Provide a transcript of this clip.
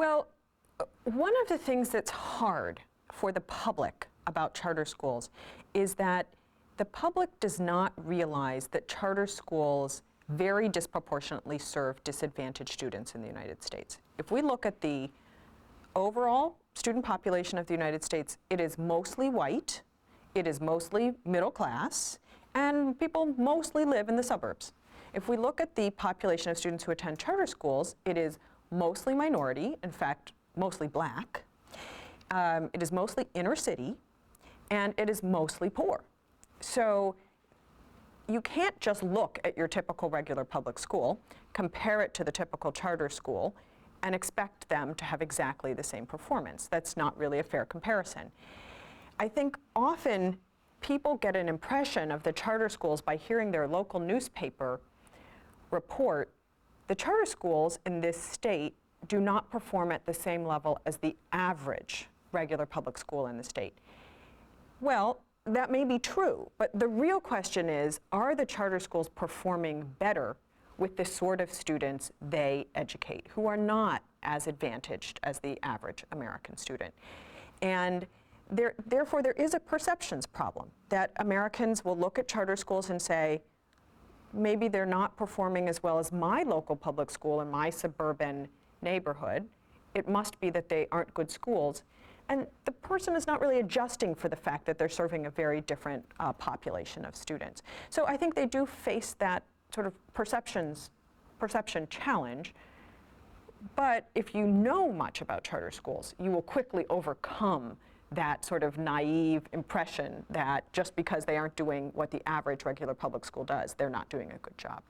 Well, one of the things that's hard for the public about charter schools is that the public does not realize that charter schools very disproportionately serve disadvantaged students in the United States. If we look at the overall student population of the United States, it is mostly white, it is mostly middle class, and people mostly live in the suburbs. If we look at the population of students who attend charter schools, it is mostly minority, in fact, mostly black. It is mostly inner city, and it is mostly poor. So you can't just look at your typical regular public school, compare it to the typical charter school, and expect them to have exactly the same performance. That's not really a fair comparison. I think often people get an impression of the charter schools by hearing their local newspaper report the charter schools in this state do not perform at the same level as the average regular public school in the state. Well, that may be true, but the real question is, are the charter schools performing better with the sort of students they educate, who are not as advantaged as the average American student? And therefore, there is a perceptions problem that Americans will look at charter schools and say, maybe they're not performing as well as my local public school in my suburban neighborhood. It must be that they aren't good schools. And the person is not really adjusting for the fact that they're serving a very different population of students. So I think they do face that sort of perception challenge. But if you know much about charter schools, you will quickly overcome that sort of naive impression that just because they aren't doing what the average regular public school does, they're not doing a good job.